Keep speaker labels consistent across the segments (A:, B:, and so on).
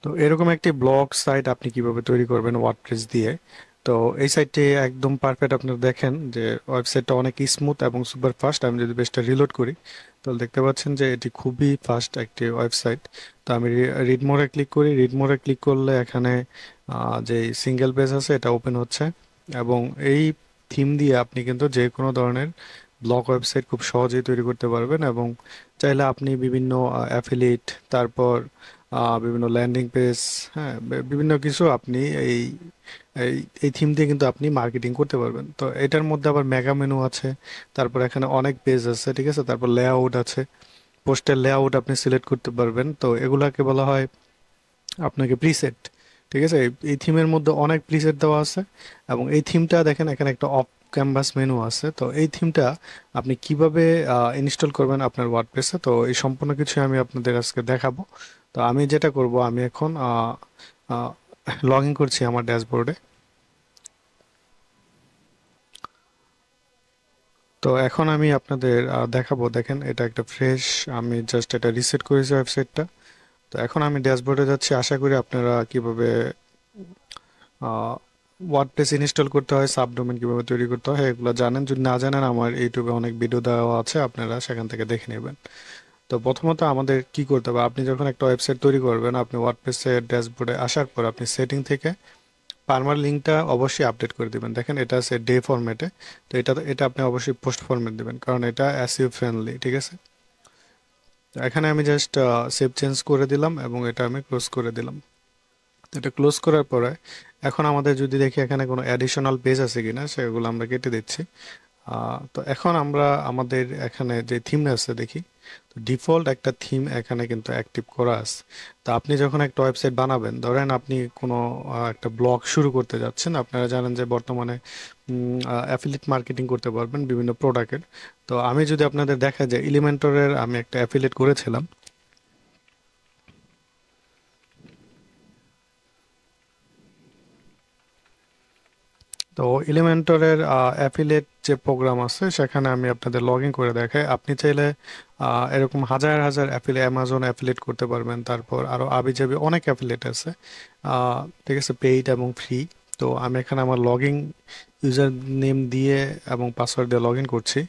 A: তো এরকম একটি ব্লগ সাইট আপনি কিভাবে তৈরি করবেন ওয়ার্ডপ্রেস দিয়ে। তো এই সাইটটি একদম পারফেক্ট। আপনারা দেখেন যে ওয়েবসাইটটা অনেক স্মুথ এবং সুপার ফাস্ট। আমি যদি পেজটা রিলোড করি তাহলে দেখতে পাচ্ছেন যে এটি খুবই ফাস্ট একটি ওয়েবসাইট। তো আমি রিড মোরে ক্লিক করি। রিড মোরে ক্লিক করলে এখানে যে সিঙ্গেল পেজ আছে এটা ওপেন হচ্ছে, এবং এই থিম দিয়ে আপনি কিন্তু যে কোনো ধরনের ব্লগ ওয়েবসাইট খুব সহজেই তৈরি করতে পারবেন। এবং চাইলে আপনি বিভিন্ন অ্যাফিলিয়েট, তারপর বিভিন্ন ল্যান্ডিং পেজ, হ্যাঁ, বিভিন্ন কিছু আপনি এই এই এই থিম দিয়ে কিন্তু আপনি মার্কেটিং করতে পারবেন। তো এটার মধ্যে আবার মেগা মেনু আছে, তারপর এখানে অনেক পেজ আছে, ঠিক আছে, তারপর লেআউট আছে, পোস্টের লেআউট আপনি সিলেক্ট করতে পারবেন। তো এগুলাকে বলা হয় আপনাকে প্রিসেট। ঠিক আছে, এই থিমের মধ্যে অনেক প্রিসেট দেওয়া আছে। এবং এই থিমটা দেখেন এখানে একটা অফ ক্যানভাস মেনু আছে। তো এই থিমটা আপনি কিভাবে ইনস্টল করবেন আপনার ওয়ার্ডপ্রেসে, তো এই সম্পূর্ণ কিছু আমি আপনাদের আজকে দেখাবো। তো আমি যেটা করব, আমি এখন লগ ইন করছি আমার ড্যাশবোর্ডে। তো এখন আমি আপনাদের দেখাবো। দেখেন এটা একটা ফ্রেশ, আমি জাস্ট এটা রিসেট করেছি ওয়েবসাইটটা। তো এখন আমি ড্যাশবোর্ডে যাচ্ছি। আশা করি আপনারা কিভাবে ওয়ার্ডপ্রেস ইনস্টল করতে হয়, সাবডোমেন কিভাবে তৈরি করতে হয় এগুলো জানেন। যদি না জানেন, আমার ইউটিউবে অনেক ভিডিও দেওয়া আছে, আপনারা সেখান থেকে দেখে নেবেন। তো প্রথমত আমাদের কি করতে হবে, আপনি যখন একটা ওয়েবসাইট তৈরি করবেন, আপনি ওয়ার্ডপ্রেসের ড্যাশবোর্ডে আসার পর আপনি সেটিং থেকে পারমার লিঙ্কটা অবশ্যই আপডেট করে দিবেন। দেখেন এটা আছে ডে ফরম্যাটে। তো এটা এটা আপনি অবশ্যই পোস্ট ফরম্যাট দিবেন, কারণ এটা এসইও ফ্রেন্ডলি, ঠিক আছে। তো এখানে আমি জাস্ট সেভ চেঞ্জ করে দিলাম এবং এটা আমি ক্লোজ করে দিলাম। তো এটা ক্লোজ করার পরে এখন আমাদের যদি দেখি এখানে কোনো অ্যাডিশনাল পেজ আছে কিনা, সেগুলো আমরা কেটে দিচ্ছি। তো এখন আমরা আমাদের এখানে যে থিম আছে দেখি। তো ডিফল্ট একটা থিম এখানে কিন্তু অ্যাক্টিভ করা আছে। তো আপনি যখন একটা ওয়েবসাইট বানাবেন, ধরেন আপনি কোনো একটা ব্লগ শুরু করতে যাচ্ছেন, আপনারা জানেন যে বর্তমানে অ্যাফিলিয়েট মার্কেটিং করতে পারবেন বিভিন্ন প্রোডাক্টের। তো আমি যদি আপনাদের দেখা যায় এলিমেন্টরের আমি একটা অ্যাফিলিয়েট করেছিলাম। তো এলিমেন্টরের অ্যাফিলিয়েট যে প্রোগ্রাম আছে সেখানে আমি আপনাদের লগ ইন করে দেখাই। আপনি চাইলে এরকম হাজার হাজার অ্যাফিলিয়েট, অ্যামাজন অ্যাফিলিয়েট করতে পারবেন, তারপর আরও আবিজাবি অনেক অ্যাফিলিয়েট আছে। ঠিক আছে, পেইড এবং ফ্রি। তো আমি এখানে আমার লগ ইন ইউজার নেম দিয়ে এবং পাসওয়ার্ড দিয়ে লগ ইন করছি।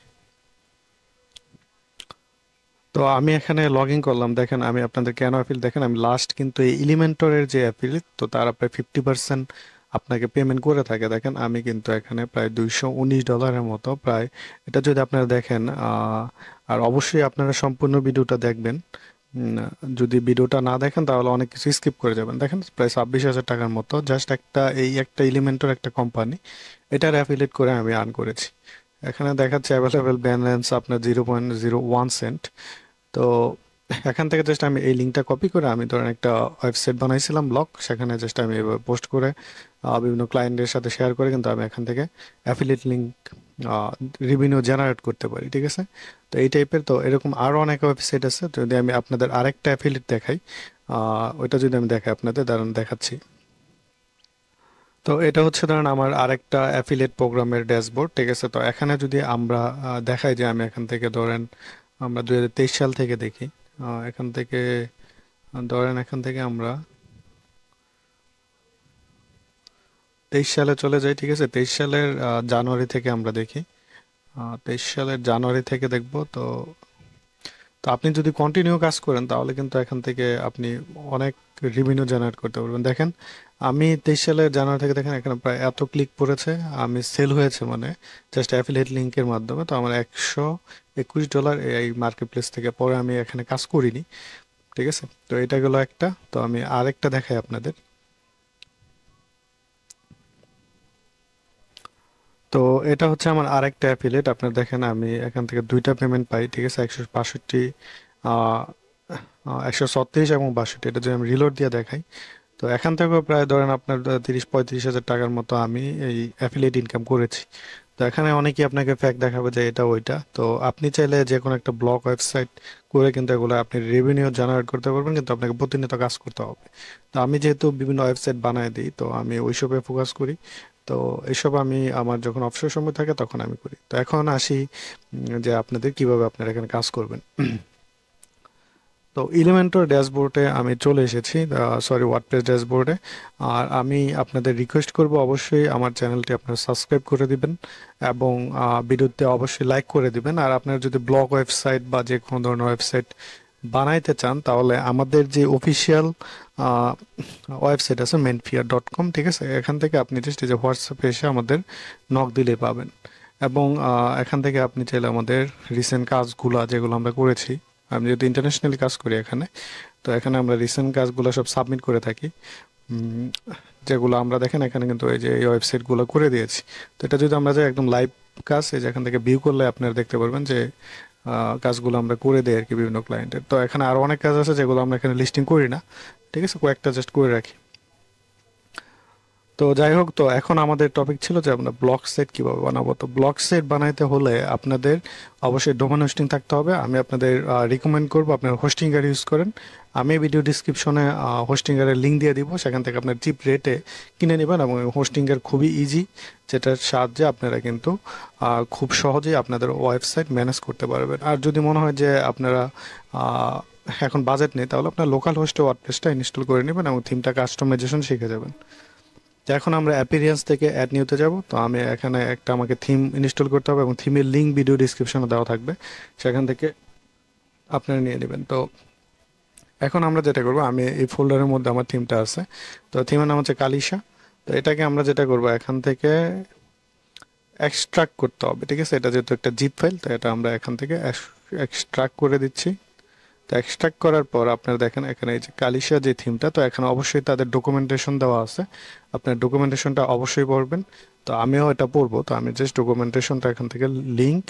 A: তো আমি এখানে লগ ইন করলাম। দেখেন আমি আপনাদের কেন অ্যাফিল, দেখেন আমি লাস্ট কিন্তু এই এলিমেন্টরের যে অ্যাফিলিয়েট, তো তারা প্রায় 50% আপনাকে পেমেন্ট করে থাকে। দেখেন আমি কিন্তু এখানে প্রায় $219 মতো প্রায়। এটা যদি আপনারা দেখেন, আর অবশ্যই আপনারা সম্পূর্ণ ভিডিওটা দেখবেন। উম, যদি ভিডিওটা না দেখেন তাহলে অনেক কিছু স্কিপ করে যাবেন। দেখেন প্রায় 26,000 টাকার মতো জাস্ট একটা এলিমেন্টর একটা কোম্পানি, এটার অ্যাফিলিয়েট করে আমি আর্ন করেছি। এখানে দেখাচ্ছে অ্যাভেলেবেল ব্যালেন্স আপনার 0.01 সেন্ট। তো এখান থেকে জাস্ট আমি এই লিঙ্কটা কপি করে আমি ধরেন একটা ওয়েবসাইট বানাইছিলাম ব্লগ, সেখানে জাস্ট আমি পোস্ট করে বিভিন্ন ক্লায়েন্টের সাথে শেয়ার করে কিন্তু আমি এখান থেকে অ্যাফিলিয়েট লিঙ্ক রেভিনিউ জেনারেট করতে পারি, ঠিক আছে। তো এই টাইপের তো এরকম আরও অনেক ওয়েবসাইট আছে। তো যদি আমি আপনাদের আরেকটা অ্যাফিলিয়েট দেখাই, ওইটা যদি আমি দেখাই আপনাদের, দাঁড়ান দেখাচ্ছি। তো এটা হচ্ছে ধরেন আমার আরেকটা অ্যাফিলিয়েট প্রোগ্রামের ড্যাশবোর্ড, ঠিক আছে। তো এখানে যদি আমরা দেখাই যে আমি এখান থেকে ধরেন আমরা 2023 সাল থেকে দেখি। এখান থেকে ধরেন এখান থেকে আমরা 23 সালে চলে যাই, ঠিক আছে। 23 সালের জানুয়ারি থেকে আমরা দেখি। 23 সালের জানুয়ারি থেকে দেখব। তো তো আপনি যদি কন্টিনিউ কাজ করেন তাহলে কিন্তু এখান থেকে আপনি অনেক রেভিনিউ জেনারেট করতে পারবেন। দেখেন আমি 23 সালের জানুয়ারি থেকে, দেখেন এখানে প্রায় এত ক্লিক পড়েছে, আমি সেল হয়েছে মানে জাস্ট অ্যাফিলিয়েট লিঙ্কের মাধ্যমে। তো আমার $121 এই মার্কেট প্লেস থেকে। পরে আমি এখানে কাজ করিনি, ঠিক আছে। তো এটা গেল একটা। তো আমি আরেকটা দেখাই আপনাদের। তো এটা হচ্ছে আমার আরেকটা অ্যাফিলিয়েট। আপনার দেখেন আমি এখান থেকে দুইটা পেমেন্ট পাই, ঠিক আছে, 165, 136 এবং 62। এটা যদি আমি রিলোড দিয়ে দেখাই, তো এখান থেকেও প্রায় ধরেন আপনার 30-35 হাজার টাকার মতো আমি এই অ্যাফিলিয়েট ইনকাম করেছি। তো এখানে অনেকেই আপনাকে ফ্যাক্ট দেখাবে যে এটা ওইটা। তো আপনি চাইলে যে কোনো একটা ব্লগ ওয়েবসাইট করে কিন্তু এগুলো আপনি রেভিনিউ জেনারেট করতে পারবেন, কিন্তু আপনাকে প্রতিনিয়ত কাজ করতে হবে। তো আমি যেহেতু বিভিন্ন ওয়েবসাইট বানায় দিই, তো আমি ওইসবে ফোকাস করি। তো এইসব আমি আমার যখন অবসর সময় থাকে তখন আমি করি। তো এখন আসি যে আপনাদের কিভাবে আপনারা এখানে কাজ করবেন। তো ইলিমেন্টর ড্যাশবোর্ডে আমি চলে এসেছি, সরি ওয়ার্ডপ্রেস ড্যাশবোর্ডে। আর আমি আপনাদের রিকোয়েস্ট করব অবশ্যই আমার চ্যানেলটি আপনারা সাবস্ক্রাইব করে দিবেন এবং ভিডিওতে অবশ্যই লাইক করে দিবেন। আর আপনারা যদি ব্লগ ওয়েবসাইট বা যে কোনো ধরনের ওয়েবসাইট বানাইতে চান তাহলে আমাদের যে অফিসিয়াল ওয়েবসাইট আছে menfia.com, ঠিক আছে, এখান থেকে আপনি জাস্ট এই যে হোয়াটসঅ্যাপে এসে আমাদের নক দিলে পাবেন। এবং এখান থেকে আপনি চাইলে আমাদের রিসেন্ট কাজগুলো যেগুলো আমরা করেছি, আমি যেহেতু ইন্টারন্যাশনালি কাজ করি এখানে, তো এখানে আমরা রিসেন্ট কাজগুলো সব সাবমিট করে থাকি, উম, যেগুলো আমরা দেখেন এখানে কিন্তু এই যে এই ওয়েবসাইটগুলো করে দিয়েছি। তো এটা যদি আমরা যাই একদম লাইভ কাজ, এই যে এখান থেকে ভিউ করলে আপনারা দেখতে পারবেন যে কাজগুলো আমরা করে দিই আর কি বিভিন্ন ক্লায়েন্টের। তো এখানে আরো অনেক কাজ আছে যেগুলো আমরা এখানে লিস্টিং করি না, ঠিক আছে, কয়েকটা জাস্ট করে রাখি। তো যাই হোক, তো এখন আমাদের টপিক ছিল যে আমরা ব্লক সেট কিভাবে বানাবো। তো ব্লক সেট বানাইতে হলে আপনাদের অবশ্যই ডোমেন হোস্টিং থাকতে হবে। আমি আপনাদের রিকমেন্ড করবো আপনারা হোস্টিংয়ার ইউজ করেন। আমি ভিডিও ডিসক্রিপশনে হোস্টিংয়ারের লিঙ্ক দিয়ে দিব, সেখান থেকে আপনার চিপ রেটে কিনে নেবেন এবং হোস্টিংয়ার খুবই ইজি, যেটার সাহায্যে আপনারা কিন্তু খুব সহজেই আপনাদের ওয়েবসাইট ম্যানেজ করতে পারবেন। আর যদি মনে হয় যে আপনারা আহ, এখন বাজেট নেই, তাহলে আপনার লোকাল হোস্টে ওয়ার্ডপ্রেসটা ইনস্টল করে নেবেন এবং থিমটা কাস্টমাইজেশন শিখে যাবেন। তো এখন আমরা অ্যাপিরিয়েন্স থেকে অ্যাড নিউতে যাব। তো আমি এখানে একটা আমাকে থিম ইনস্টল করতে হবে এবং থিমের লিঙ্ক ভিডিও ডিসক্রিপশনে দেওয়া থাকবে, সেখান থেকে আপনারা নিয়ে নেবেন। তো এখন আমরা যেটা করব, আমি এই ফোল্ডারের মধ্যে আমার থিমটা আছে, তো থিমের নাম হচ্ছে কালিশা। তো এটাকে আমরা যেটা করব এখান থেকে এক্সট্রাক্ট করতে হবে, ঠিক আছে, এটা যেহেতু একটা জিপ ফাইল, তো এটা আমরা এখান থেকে এক্সট্রাক্ট করে দিচ্ছি। তো এক্সট্রাক্ট করার পর আপনারা দেখেন এখানে এই যে কালিশা যে থিমটা, তো এখানে অবশ্যই তাদের ডকুমেন্টেশন দেওয়া আছে, আপনার ডকুমেন্টেশনটা অবশ্যই পড়বেন। তো আমিও এটা পড়বো, তো আমি জাস্ট ডকুমেন্টেশনটা এখান থেকে লিঙ্ক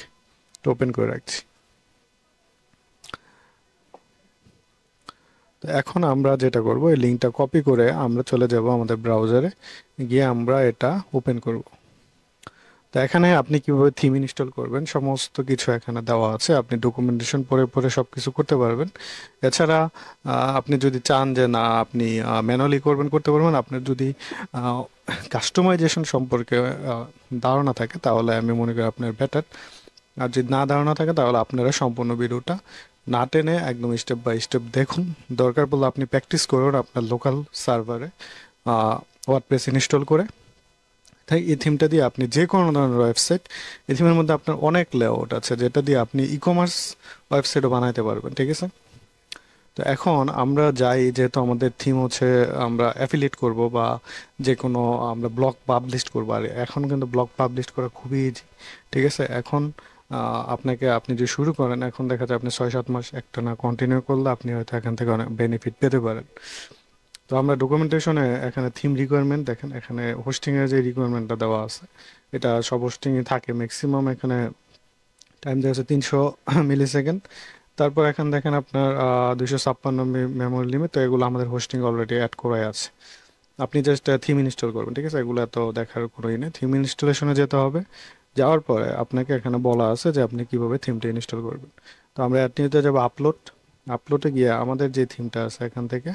A: ওপেন করে রাখছি। তো এখন আমরা যেটা করব, এই লিঙ্কটা কপি করে আমরা চলে যাব আমাদের ব্রাউজারে, গিয়ে আমরা এটা ওপেন করব। তো এখানে আপনি কিভাবে থিম ইনস্টল করবেন সমস্ত কিছু এখানে দেওয়া আছে, আপনি ডকুমেন্টেশন পড়ে পড়ে সব কিছু করতে পারবেন। এছাড়া আপনি যদি চান যে না আপনি ম্যানুয়ালি করবেন, করতে পারবেন। আপনার যদি কাস্টমাইজেশন সম্পর্কে ধারণা থাকে তাহলে আমি মনে করি আপনার বেটার। আর যদি না ধারণা থাকে তাহলে আপনারা সম্পূর্ণ ভিডিওটা না টেনে একদম স্টেপ বাই স্টেপ দেখুন। দরকার পড়লে আপনি প্র্যাকটিস করুন আপনার লোকাল সার্ভারে ওয়ার্ডপ্রেস ইনস্টল করে। তাই এই থিমটা দিয়ে আপনি যে কোনো ধরনের ওয়েবসাইট, এই থিমের মধ্যে আপনার অনেক লেআউট আছে যেটা দিয়ে আপনি ই কমার্স ওয়েবসাইটও বানাইতে পারবেন, ঠিক আছে। তো এখন আমরা যাই, যেহেতু আমাদের থিম হচ্ছে আমরা অ্যাফিলিয়েট করব বা যে কোনো আমরা ব্লগ পাবলিশ করবো, আর এখন কিন্তু ব্লগ পাবলিশ করা খুবই ইজি, ঠিক আছে। এখন আপনি যদি শুরু করেন, এখন দেখা যায় আপনি 6-7 মাস একটানা কন্টিনিউ করলে আপনি হয়তো এখান থেকে অনেক বেনিফিট পেতে পারেন। তো আমরা ডকুমেন্টেশনে এখানে থিম রিকোয়ারমেন্ট দেখেন, এখানে হোস্টিং এর যে রিকোয়ারমেন্টটা দেওয়া আছে, এটা সব হোস্টিংয়ে থাকে ম্যাক্সিমাম। এখানে টাইম দেওয়া আছে 300 মিলি সেকেন্ড। তারপর এখানে দেখেন আপনার 256 মেমোরি লিমিট, তো এগুলো আমাদের হোস্টিং অলরেডি অ্যাড করাই আছে। আপনি জাস্ট থিম ইনস্টল করবেন, ঠিক আছে, এগুলো এত দেখার কোনো ই নেই। থিম ইনস্টলেশনে যেতে হবে, যাওয়ার পরে আপনাকে এখানে বলা আছে যে আপনি কিভাবে থিমটা ইনস্টল করবেন। তো আমরা অ্যাড নিতে যাবো আপলোডে গিয়ে আমাদের যে থিমটা আছে এখান থেকে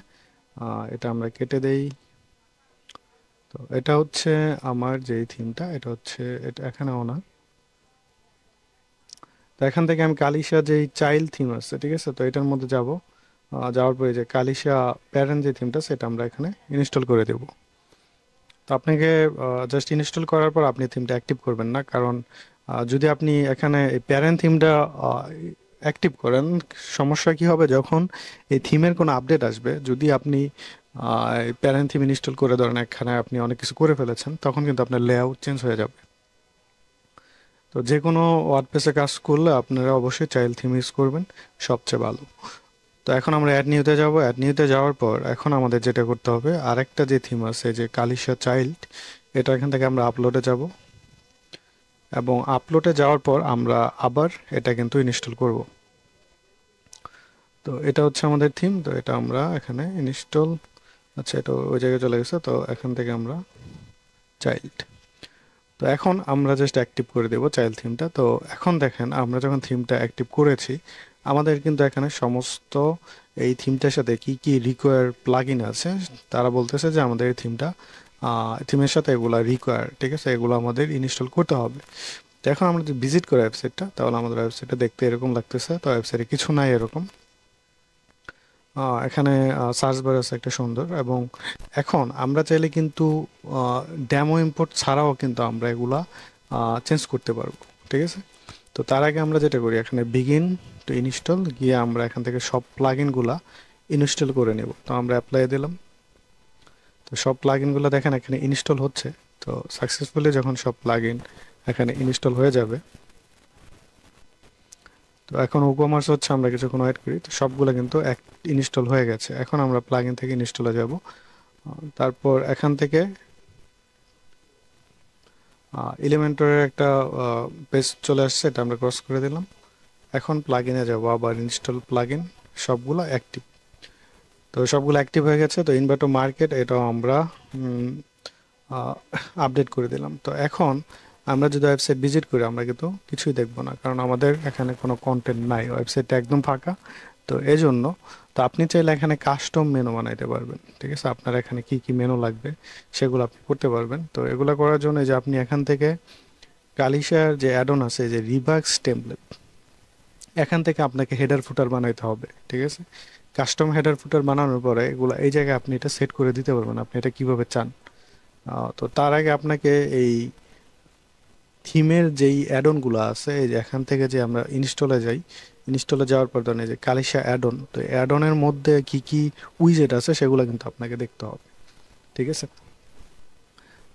A: এটা আমরা কেটে দেই। তো এটা হচ্ছে আমার যেই থিমটা, এটা হচ্ছে এটা এখানেও না। তো এখান থেকে আমি কালিশা যেই চাইল্ড থিম আছে, ঠিক আছে, তো এটার মধ্যে যাব। যাওয়ার পরে যে কালিশা প্যারেন্ট যে থিমটা সেটা আমরা এখানে ইনস্টল করে দেব। তো আপনাকে জাস্ট ইনস্টল করার পর আপনি থিমটা অ্যাক্টিভ করবেন না, কারণ যদি আপনি এখানে এই প্যারেন্ট থিমটা অ্যাক্টিভ করেন, সমস্যা কি হবে যখন এই থিমের কোনো আপডেট আসবে, যদি আপনি প্যারেন্ট থিম ইনস্টল করে ধরেন এখানে আপনি অনেক কিছু করে ফেলেছেন, তখন কিন্তু আপনার লেআউট চেঞ্জ হয়ে যাবে। তো যে কোনো ওয়ার্ডপ্রেসে কাজ করলে আপনারা অবশ্যই চাইল্ড থিম ইউজ করবেন, সবচেয়ে ভালো। তো এখন আমরা অ্যাড নিউতে যাব। অ্যাড নিউতে যাওয়ার পর এখন আমাদের যেটা করতে হবে, আরেকটা যে থিম আছে যে কালিশা চাইল্ড, এটা এখান থেকে আমরা আপলোডে যাব এবং আপলোডে যাওয়ার পর আমরা আবার এটা কিন্তু ইনস্টল করব। তো এটা হচ্ছে আমাদের থিম, তো এটা আমরা এখানে ইনস্টল, আচ্ছা এটা ওই জায়গায় চলে গেছে। তো এখান থেকে আমরা চাইল্ড, তো এখন আমরা জাস্ট অ্যাক্টিভ করে দেব চাইল্ড থিমটা। তো এখন দেখেন আমরা যখন থিমটা অ্যাক্টিভ করেছি, আমাদের কিন্তু এখানে সমস্ত এই থিমটার সাথে কি কি রিকোয়ার প্লাগইন আছে, তারা বলতেছে যে আমাদের এই থিমের সাথে এগুলা রিকোয়ার, ঠিক আছে, এগুলো আমাদের ইনস্টল করতে হবে। তো এখন আমরা যদি ভিজিট করি ওয়েবসাইটটা, তাহলে আমাদের ওয়েবসাইটটা দেখতে এরকম লাগতেছে। তো ওয়েবসাইটে কিছু নাই এরকম। এখানে সার্চ বার আছে একটা সুন্দর, এবং এখন আমরা চাইলে কিন্তু ডেমো ইম্পোর্ট ছাড়াও কিন্তু আমরা এগুলা চেঞ্জ করতে পারবো। ঠিক আছে, তো তার আগে আমরা যেটা করি, এখানে বিগিন টু ইনস্টল গিয়ে আমরা এখান থেকে সব প্লাগইনগুলা ইনস্টল করে নেব। তো আমরা অ্যাপ্লাই দিলাম, তো সব প্লাগইনগুলো দেখেন এখানে ইনস্টল হচ্ছে। তো সাকসেসফুলি যখন সব প্লাগইন এখানে ইনস্টল হয়ে যাবে, তো এখন ওকমার্স হচ্ছে, আমরা কিছুক্ষণ ওয়েট করি, তো সবগুলো কিন্তু এক ইনস্টল হয়ে গেছে। এখন আমরা প্লাগইন থেকে ইনস্টলে যাব, তারপর এখান থেকে এলিমেন্টরের একটা পেজ চলে আসছে, এটা আমরা ক্রস করে দিলাম। এখন প্লাগইনে যাব, আবার ইনস্টল প্লাগইন, সবগুলো অ্যাক্টিভ। তো সবগুলো অ্যাক্টিভ হয়ে গেছে। তো ইনভার্টো মার্কেট এটাও আমরা আপডেট করে দিলাম। তো এখন আমরা যদি ওয়েবসাইট ভিজিট করি, আমরা কিন্তু কিছুই দেখবো না, কারণ আমাদের এখানে কোনো কন্টেন্ট নাই, ওয়েবসাইটটা একদম ফাঁকা। তো এই জন্য, তো আপনি চাইলে এখানে কাস্টম মেনু বানাইতে পারবেন। ঠিক আছে, আপনার এখানে কি কি মেনু লাগবে সেগুলো আপনি করতে পারবেন। তো এগুলো করার জন্য এই যে আপনি এখান থেকে কালিশার যে অ্যাডন আছে, যে রিবাক্স টেমপ্লেট, এখান থেকে আপনাকে হেডার ফুটার বানাইতে হবে। ঠিক আছে, কাস্টম হেডার ফুটার বানানোর পরে এগুলো এই জায়গায় আপনি এটা সেট করে দিতে পারবেন, আপনি এটা কিভাবে চান। তো তার আগে আপনাকে এই থিমের যেই অ্যাডনগুলো আছে, এই যে এখান থেকে যে আমরা ইনস্টলে যাই, ইনস্টলে যাওয়ার পর ধরেন এই যে কালিশা অ্যাডন, তো অ্যাডনের মধ্যে কি কি উইজেট আছে সেগুলো কিন্তু আপনাকে দেখতে হবে। ঠিক আছে,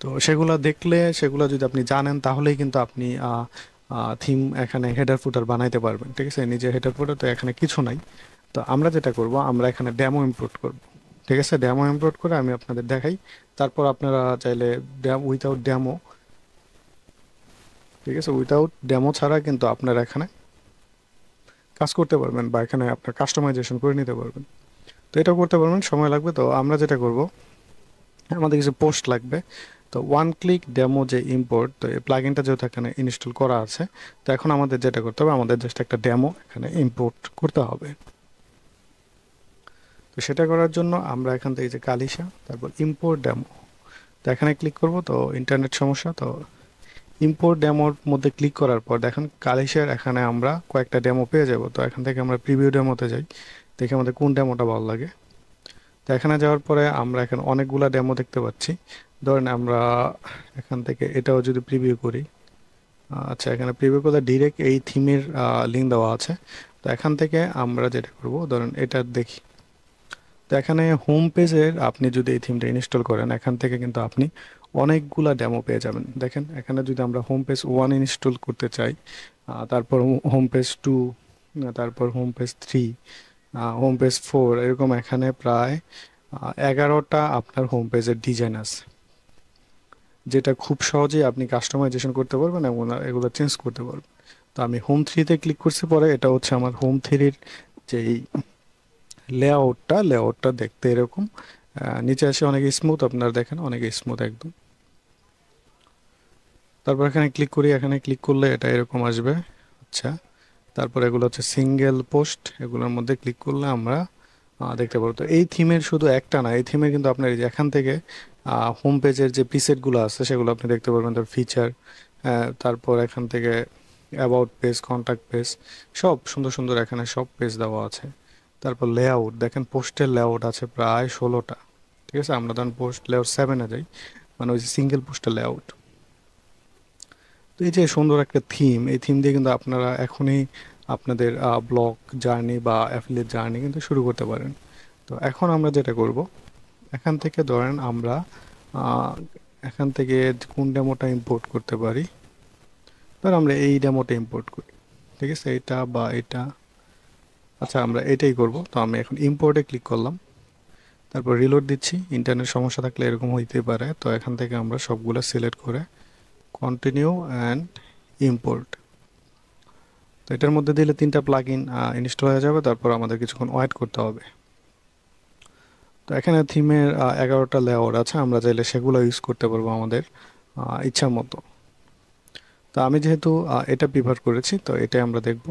A: তো সেগুলো দেখলে, সেগুলো যদি আপনি জানেন, তাহলেই কিন্তু আপনি থিম এখানে হেডার ফুটার বানাইতে পারবেন। ঠিক আছে, নিজে হেডার ফুটার তো এখানে কিছু নাই। তো আমরা যেটা করব, আমরা এখানে ডেমো ইম্পোর্ট করব। ঠিক আছে, ডেমো ইম্পোর্ট করে আমি আপনাদের দেখাই, তারপর আপনারা চাইলে উইথাউট ডেমো, ঠিক আছে, উইথাউট ডেমো ছাড়া কিন্তু আপনারা এখানে কাজ করতে পারবেন, বা এখানে আপনার কাস্টমাইজেশন করে নিতে পারবেন। তো এটা করতে পারবেন, সময় লাগবে। তো আমরা যেটা করব, আমাদের কিছু পোস্ট লাগবে। তো ওয়ান ক্লিক ডেমো যে ইম্পোর্ট, তো এই প্লাগইনটা যেহেতু এখানে ইনস্টল করা আছে, তো এখন আমাদের যেটা করতে হবে, আমাদের জাস্ট একটা ডেমো এখানে ইম্পোর্ট করতে হবে। তো সেটা করার জন্য আমরা এখান থেকে যে কালিশা, তারপর ইম্পোর্ট ডেমো, তো এখানে ক্লিক করব। তো ইন্টারনেট সমস্যা, তো ইম্পোর্ট ডেমোর মধ্যে ক্লিক করার পর দেখেন কালিশের এখানে আমরা কয়েকটা ডেমো পেয়ে যাব। তো এখান থেকে আমরা প্রিভিউ ডেমোতে যাই, দেখি আমাদের কোন ডেমোটা ভালো লাগে। তো এখানে যাওয়ার পরে আমরা এখানে অনেকগুলা ডেমো দেখতে পাচ্ছি। ধরেন আমরা এখান থেকে এটাও যদি প্রিভিউ করি, আচ্ছা, এখানে প্রিভিউ করলে ডিরেক্ট এই থিমের লিঙ্ক দেওয়া আছে। তো এখান থেকে আমরা যেটা করব, ধরেন এটা দেখি। তো এখানে হোম পেজের আপনি যদি এই থিমটা ইনস্টল করেন, এখান থেকে কিন্তু আপনি অনেকগুলা ডেমো পেয়ে যাবেন। দেখেন এখানে যদি আমরা হোম পেজ 1 ইনস্টল করতে চাই, তারপর হোম পেজ 2, তারপর হোম পেজ 3, হোম পেজ 4, এরকম এখানে প্রায় 11টা আপনার হোম পেজের ডিজাইন আছে, যেটা খুব সহজেই আপনি কাস্টমাইজেশন করতে পারবেন এবং এগুলো চেঞ্জ করতে পারবেন। তো আমি হোম 3-তে ক্লিক করছি, পরে এটা হচ্ছে আমার হোম 3-র যেই লেআউটটা দেখতে এরকম। নিচে আসে অনেক স্মুথ, আপনারা দেখেন অনেক স্মুথ একদম। তারপর এখানে ক্লিক করি, এখানে ক্লিক করলে এটা এরকম আসবে। আচ্ছা, তারপর এগুলো হচ্ছে সিঙ্গেল পোস্ট, এগুলোর মধ্যে ক্লিক করলে আমরা দেখতে পারবো। তো এই থিমের শুধু একটা না, এই থিমের কিন্তু আপনার এই যে এখান থেকে হোম পেজের যে প্রিসেটগুলো আছে সেগুলো আপনি দেখতে পারবেন, তার ফিচার, তারপর এখান থেকে অ্যাবাউট পেজ, কন্ট্যাক্ট পেজ, সব সুন্দর সুন্দর এখানে সব পেজ দেওয়া আছে। তারপর লেআউট দেখেন, পোস্টের লেআউট আছে প্রায় 16টা। ঠিক আছে, আমরা ধরেন পোস্ট লেআউট 7-এ যাই, মানে ওই যে সিঙ্গেল পোস্টের লেআউট। তো এই যে সুন্দর একটা থিম, এই থিম দিয়ে কিন্তু আপনারা এখনই আপনাদের ব্লগ জার্নি বা অ্যাফিলিয়েট জার্নি কিন্তু শুরু করতে পারেন। তো এখন আমরা যেটা করব, এখান থেকে ধরেন আমরা আহ, এখান থেকে কোন ডেমোটা ইম্পোর্ট করতে পারি, ধর আমরা এই ডেমোটা ইম্পোর্ট করি। ঠিক আছে, এটা বা এটা, আচ্ছা আমরা এটাই করব। তো আমি এখন ইম্পোর্টে ক্লিক করলাম, তারপর রিলোড দিচ্ছি। ইন্টারনেট সমস্যা থাকলে এরকম হইতে পারে। তো এখান থেকে আমরা সবগুলো সিলেক্ট করে কন্টিনিউ অ্যান্ড ইম্পোর্ট, তো এটার মধ্যে দিলে 3টা প্লাগইন ইনস্টল হয়ে যাবে। তারপর আমাদের কিছুক্ষণ ওয়েট করতে হবে। তো এখানে থিমের 11টা লেআউট আছে, আমরা চাইলে সেগুলো ইউজ করতে পারবো আমাদের ইচ্ছা মতো। তো আমি যেহেতু এটা প্রিফার করেছি, তো এটাই আমরা দেখব,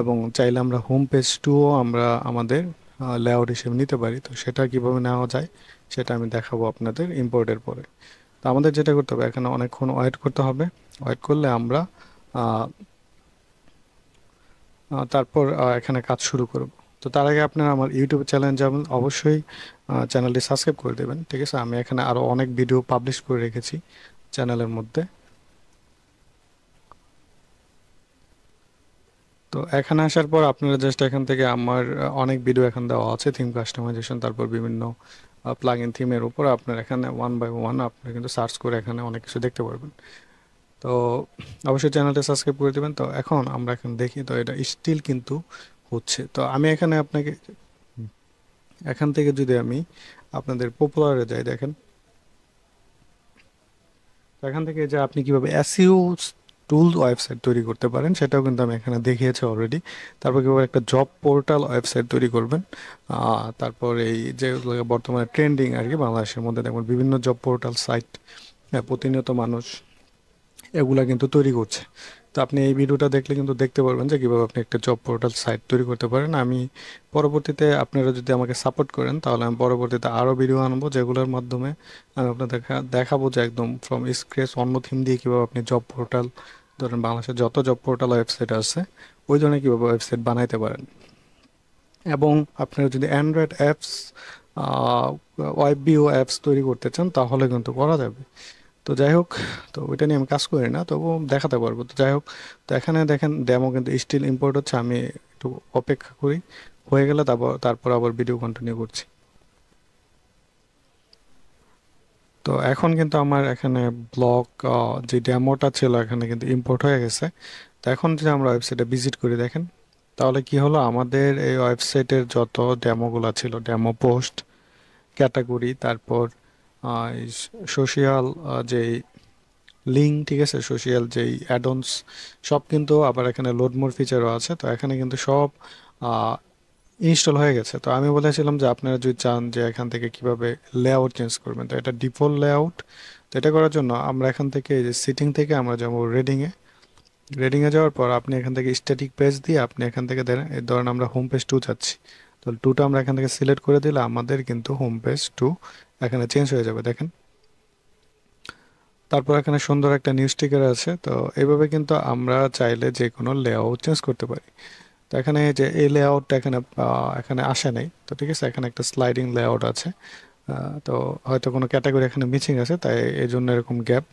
A: এবং চাইলে আমরা হোম পেজ 2ও আমরা আমাদের লেআউট হিসেবে নিতে পারি। তো সেটা কিভাবে নেওয়া যায় সেটা আমি দেখাবো আপনাদের ইম্পোর্টের পরে। তো আমাদের যেটা করতে হবে, এখানে অনেকক্ষণ ওয়েট করতে হবে। ওয়েট করলে আমরা তারপর এখানে কাজ শুরু করব। তো তার আগে আপনারা আমার ইউটিউব চ্যানেল যাবেন, অবশ্যই চ্যানেলটি সাবস্ক্রাইব করে দেবেন, ঠিক আছে? আমি এখানে আরো অনেক ভিডিও পাবলিশ করে রেখেছি চ্যানেলের মধ্যে। তো এখানে আসার পর আপনারা জাস্ট এখান থেকে আমার অনেক ভিডিও এখানে দেওয়া আছে থিম কাস্টমাইজেশন, তারপর বিভিন্ন প্লাগ ইন থিমের উপর আপনারা এখানে ওয়ান বাই ওয়ান আপনারা কিন্তু সার্চ করে এখানে অনেক কিছু দেখতে পারবেন। তো অবশ্যই চ্যানেলটা সাবস্ক্রাইব করে দেবেন। তো এখন আমরা এখন দেখি, তো এটা স্টিল কিন্তু হচ্ছে। তো আমি এখানে আপনাকে এখান থেকে যদি আমি আপনাদের পপুলারে যাই, দেখেন তো এখান থেকে যে আপনি কিভাবে এসইও টুল ওয়েবসাইট তৈরি করতে পারেন সেটাও কিন্তু আমি এখানে দেখিয়েছি অলরেডি। তারপর কিভাবে একটা জব পোর্টাল ওয়েবসাইট তৈরি করবেন, তারপর এই যে বর্তমানে ট্রেন্ডিং আর কি বাংলাদেশের মধ্যে দেখবেন বিভিন্ন জব পোর্টাল সাইট প্রতিনিয়ত মানুষ এগুলা কিন্তু তৈরি করছে। তো আপনি এই ভিডিওটা দেখলে কিন্তু দেখতে পারবেন যে কিভাবে আপনি একটা জব পোর্টাল সাইট তৈরি করতে পারেন। আমি পরবর্তীতে আপনারা যদি আমাকে সাপোর্ট করেন তাহলে আমি পরবর্তীতে আরও ভিডিও আনবো যেগুলোর মাধ্যমে আমি আপনাদের দেখাবো যে একদম ফ্রম স্ক্র্যাচ অন্য থিম দিয়ে কিভাবে আপনি জব পোর্টাল, ধরেন বাংলাদেশের যত জব পোর্টাল ওয়েবসাইট আছে ওই ধরনের কিভাবে ওয়েবসাইট বানাইতে পারেন। এবং আপনারা যদি Android apps, web view apps তৈরি করতে চান তাহলে কিন্তু করা যাবে। তো যাই হোক, তো ওইটা নিয়ে আমি কাজ করি না, তবুও দেখাতে পারবো। তো যাই হোক, তো এখানে দেখেন ডেমো কিন্তু স্টিল ইম্পোর্ট হচ্ছে। আমি একটু অপেক্ষা করি, হয়ে গেলে তারপর তারপর আবার ভিডিও কন্টিনিউ করছি। তো এখন কিন্তু আমার এখানে ব্লগ যে ডেমোটা ছিল এখানে কিন্তু ইম্পোর্ট হয়ে গেছে। তো এখন যদি আমরা ওয়েবসাইটে ভিজিট করি, দেখেন তাহলে কি হলো, আমাদের এই ওয়েবসাইটের যত ডেমোগুলো ছিল, ডেমো পোস্ট, ক্যাটাগরি, তারপর সোশিয়াল যেই লিঙ্ক, ঠিক আছে, সোশিয়াল যেই অ্যাডনস, সব কিন্তু আবার এখানে লোড মোর ফিচারও আছে। তো এখানে কিন্তু সব ইনস্টল হয়ে গেছে। তো আমি বলেছিলাম যে আপনারা যদি চান যে এখান থেকে কিভাবে লেআউট চেঞ্জ করবেন, তো এটা ডিফল্ট লেআউট। তো এটা করার জন্য আমরা এখান থেকে এই যে সিটিং থেকে আমরা যাবো রেডিংয়ে। রেডিংয়ে যাওয়ার পর আপনি এখান থেকে স্ট্যাটিক পেজ দিয়ে আপনি এখান থেকে ধরেন আমরা হোম পেজ টু চাচ্ছি, তো টুটা আমরা এখান থেকে সিলেক্ট করে দিলে আমাদের কিন্তু হোম পেজ টু এখানে চেঞ্জ হয়ে যাবে, দেখেন। তারপর এখানে সুন্দর একটা নিউ স্টিকার আছে। তো এইভাবে কিন্তু আমরা চাইলে যে কোনো লেআউট চেঞ্জ করতে পারি। তো এখানে যে এই লেআউটটা এখানে এখানে আসে নাই, তো ঠিক আছে, এখানে একটা স্লাইডিং লেআউট আছে। তো হয়তো কোনো ক্যাটাগরি এখানে মিসিং আছে, তাই এই জন্য এরকম গ্যাপ।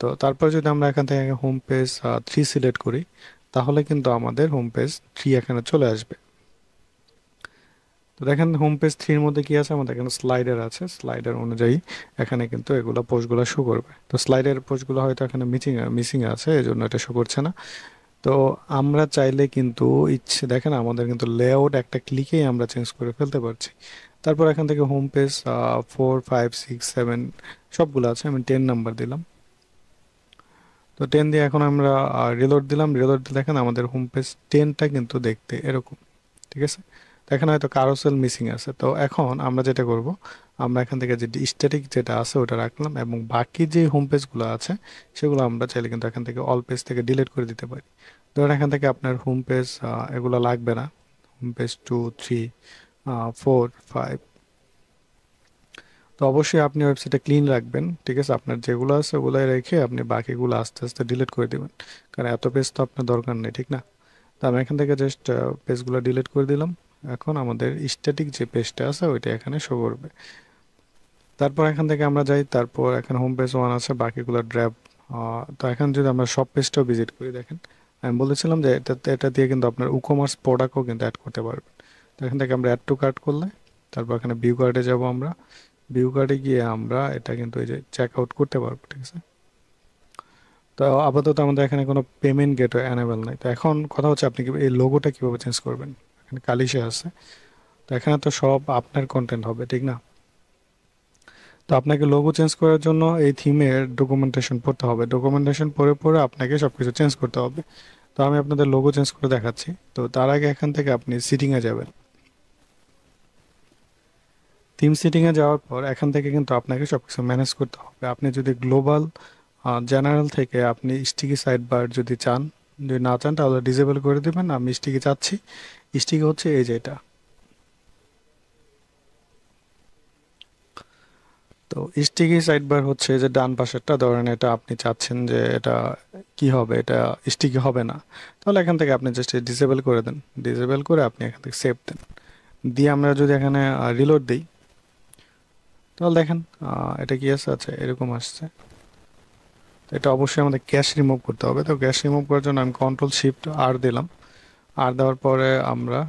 A: তো তারপর যদি আমরা এখান থেকে হোম পেজ থ্রি সিলেক্ট করি তাহলে কিন্তু আমাদের হোম পেজ থ্রি এখানে চলে আসবে। তো দেখেন হোম পেজ থ্রির মধ্যে কি আছে, আমাদের এখানে স্লাইডার আছে। স্লাইডার অনুযায়ী এখানে কিন্তু এগুলো পোস্টগুলো শো করবে। তো স্লাইডের পোস্টগুলো হয়তো এখানে মিসিং মিসিং আছে, এই জন্য এটা শো করছে না। তো আমরা চাইলে কিন্তু ইচ্ছে, দেখেন আমাদের কিন্তু লেআউট একটা ক্লিকেই আমরা চেঞ্জ করে ফেলতে পারছি। তারপর এখান থেকে হোম পেজ 4, 5, 6, 7 সবগুলো আছে, আমি 10 নাম্বার দিলাম। তো 10 দিয়ে এখন আমরা রিলোড দিলাম। রিলোড দিলে দেখেন আমাদের হোম পেজ 10টা কিন্তু দেখতে এরকম, ঠিক আছে। তো এখানে হয়তো কারোসেল মিসিং আছে। তো এখন আমরা যেটা করব, আমরা এখান থেকে যে স্ট্যাটিক যেটা আছে ওটা রাখলাম, এবং বাকি যে হোম পেজগুলো আছে সেগুলো আমরা চাইলে কিন্তু এখান থেকে অল পেজ থেকে ডিলিট করে দিতে পারি। ধরুন এখান থেকে আপনার হোম পেজ এগুলো লাগবে না, হোম পেজ 2, 3, 4, 5। তো অবশ্যই আপনি ওয়েবসাইটটা ক্লিন রাখবেন, ঠিক আছে। আপনার যেগুলো আছে ওগুলাই রেখে আপনি বাকিগুলো আস্তে আস্তে ডিলিট করে দিবেন, কারণ এত পেজ তো আপনার দরকার নেই, ঠিক না? তো আমি এখান থেকে জাস্ট পেজগুলো ডিলিট করে দিলাম। এখন আমাদের স্ট্যাটিক যে পেজটা আছে ওইটা এখানে শো করবে। তারপর এখান থেকে আমরা যাই, তারপর এখানে হোম পেজ ওয়ান আছে, বাকিগুলো ড্র্যাব। তো এখন যদি আমরা সব পেজটাও ভিজিট করি, দেখেন আমি বলেছিলাম যে এটা দিয়ে কিন্তু আপনার উকমার্স প্রোডাক্টও কিন্তু অ্যাড করতে পারবেন। তো এখান থেকে আমরা অ্যাড টু কার্ট করলে তারপর এখানে ভিউ কার্টে যাব আমরা। ভিউ কার্টে গিয়ে আমরা এটা কিন্তু এই যে চেক আউট করতে পারবো, ঠিক আছে। তো আপাতত আমাদের এখানে কোনো পেমেন্ট গেটওয়ে অ্যানেবল নাই। তো এখন কথা হচ্ছে আপনি কি এই লোগোটা কিভাবে চেঞ্জ করবেন। এখানে কালিশে আছে, তো এখানে তো সব আপনার কন্টেন্ট হবে, ঠিক না? তো আপনাকে লোগো চেঞ্জ করার জন্য এই থিমের ডকুমেন্টেশন পড়তে হবে। ডকুমেন্টেশন পড়ে পড়ে আপনাকে সবকিছু চেঞ্জ করতে হবে। তো আমি আপনাদের লোগো চেঞ্জ করে দেখাচ্ছি। তো তার আগে এখান থেকে আপনি সিটিংয়ে যাবেন। থিম সিটিংয়ে যাওয়ার পর এখান থেকে কিন্তু আপনাকে সবকিছু ম্যানেজ করতে হবে। আপনি যদি গ্লোবাল জেনারেল থেকে আপনি স্টিকি সাইড বার যদি চান, যদি না চান তাহলে ডিসেবল করে দেবেন। আমি স্টিকি চাচ্ছি। স্টিকি হচ্ছে এই যে এটা। তো স্টিকি সাইডবার হচ্ছে যে ডান পাশেরটা, ধরেন এটা আপনি চাচ্ছেন যে এটা কি হবে, এটা স্টিকি হবে না, তাহলে এখান থেকে আপনি জাস্ট ডিসেবল করে দেন। ডিসেবল করে আপনি এখান থেকে সেভ দেন, দিয়ে আমরা যদি এখানে রিলোড দিই, তাহলে দেখেন এটা কি আছে, আচ্ছা এরকম আসছে। তো এটা অবশ্যই আমাদের ক্যাশ রিমুভ করতে হবে। তো ক্যাশ রিমুভ করার জন্য আমি কন্ট্রোল শিফট আর দিলাম। আর দেওয়ার পরে আমরা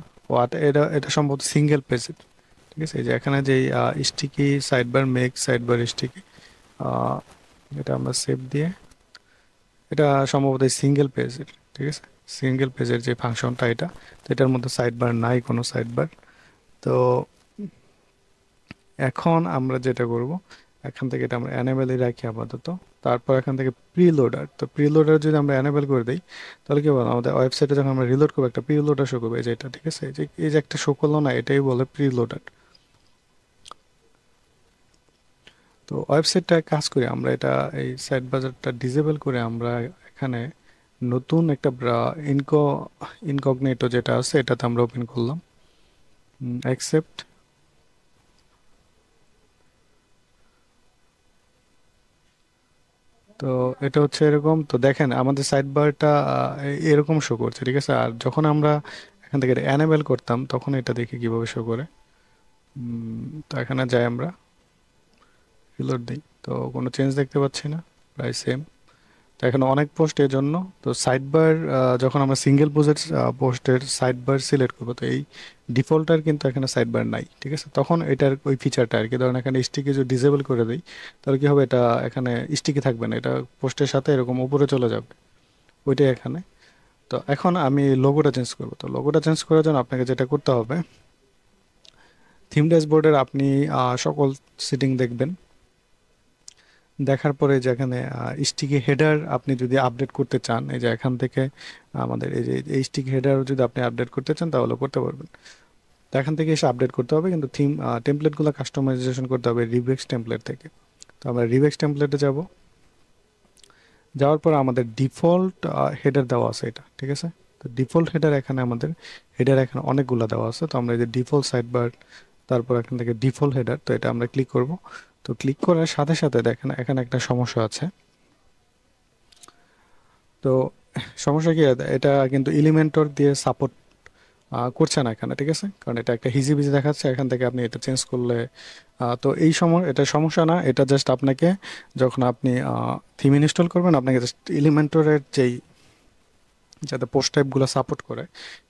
A: এটা এটা সম্ভবত সিঙ্গেল পেজের, ঠিক আছে। এই যে এখানে যে sticky sidebar, make sidebar sticky, এটা আমরা সেভ দিয়ে, এটা সম্ভবত সিঙ্গেল পেজের, ঠিক আছে। সিঙ্গেল পেজের যে ফাংশনটা এটা, তো এটার মধ্যে সাইডবার নাই, কোনো সাইডবার। তো এখন আমরা যেটা করব, এখান থেকে এটা আমরা অ্যানেবেলই রাখি আপাতত। তারপর এখান থেকে প্রিলোডার, তো প্রিলোডার যদি আমরা অ্যানেবেল করে দিই, তাহলে কি বলবো, আমাদের ওয়েবসাইটে যখন আমরা রিলোড করবো একটা প্রিলোডার শো করবে, এই যে এটা, ঠিক আছে। এই যে একটা শো করলো না, এটাই বলে প্রিলোডার। তো ওয়েবসাইটটা কাজ করি আমরা, এটা এই সাইট বাজারটা ডিসেবল করে আমরা এখানে নতুন একটা ইনকো ইনকগনিটো যেটা আছে এটাতে আমরা ওপেন করলাম, অ্যাকসেপ্ট। তো এটা হচ্ছে এরকম। তো দেখেন আমাদের সাইড বারটা এরকম শো করছে, ঠিক আছে। আর যখন আমরা এখান থেকে অ্যানেবেল করতাম তখন এটা দেখি কিভাবে শো করে। তো এখানে যাই, আমরা রিলোড দিই, তো কোনো চেঞ্জ দেখতে পাচ্ছি না, প্রায় সেম। তো এখানে অনেক পোস্ট এর জন্য। তো সাইড বার যখন আমরা সিঙ্গেল পোস্টের সাইড বার সিলেক্ট করবো, তো এই ডিফল্টার কিন্তু এখানে সাইড বার নাই, ঠিক আছে। তখন এটার ওই ফিচারটা আর কি, ধরেন এখানে স্টিকি যদি ডিসেবল করে দিই, তাহলে কি হবে, এটা এখানে স্টিকি থাকবে না, এটা পোস্টের সাথে এরকম উপরে চলে যাবে, ওইটাই এখানে। তো এখন আমি লোগোটা চেঞ্জ করবো। তো লোগোটা চেঞ্জ করার জন্য আপনাকে যেটা করতে হবে, থিম ড্যাশবোর্ডের আপনি সকল সেটিং দেখবেন, দেখার পরে যেখানে স্টিকি হেডার আপনি যদি আপডেট করতে চান, এই যে এখান থেকে আমাদের এই যে এই স্টিকি হেডার যদি আপনি আপডেট করতে চান তাহলে করতে পারবেন। তো এখান থেকে এসে আপডেট করতে হবে, কিন্তু টেমপ্লেটগুলো কাস্টমাইজেশন করতে হবে রিভেক্স টেমপ্লেট থেকে। তো আমরা রিভেক্স টেমপ্লেটে যাব, যাওয়ার পর আমাদের ডিফল্ট হেডার দেওয়া আছে এটা, ঠিক আছে। তো ডিফল্ট হেডার এখানে আমাদের হেডার এখানে অনেকগুলো দেওয়া আছে। তো আমরা এই যে ডিফল্ট সাইড বার, তারপর এখান থেকে ডিফল্ট হেডার, তো এটা আমরা ক্লিক করব। তো ক্লিক করার সাথে সাথে দেখেন এখানে একটা সমস্যা আছে। তো সমস্যা কি, এটা কিন্তু এলিমেন্টর দিয়ে সাপোর্ট করছে না এখানে, ঠিক আছে, কারণ এটা একটা হিজিবিজি দেখাচ্ছে। এখান থেকে আপনি এটা চেঞ্জ করলে তো এই সময় এটা সমস্যা না, এটা জাস্ট আপনাকে যখন আপনি থিম ইনস্টল করবেন, আপনাকে জাস্ট এলিমেন্টরের যেই, যাতে পোস্ট টাইপগুলো সাপোর্ট করে,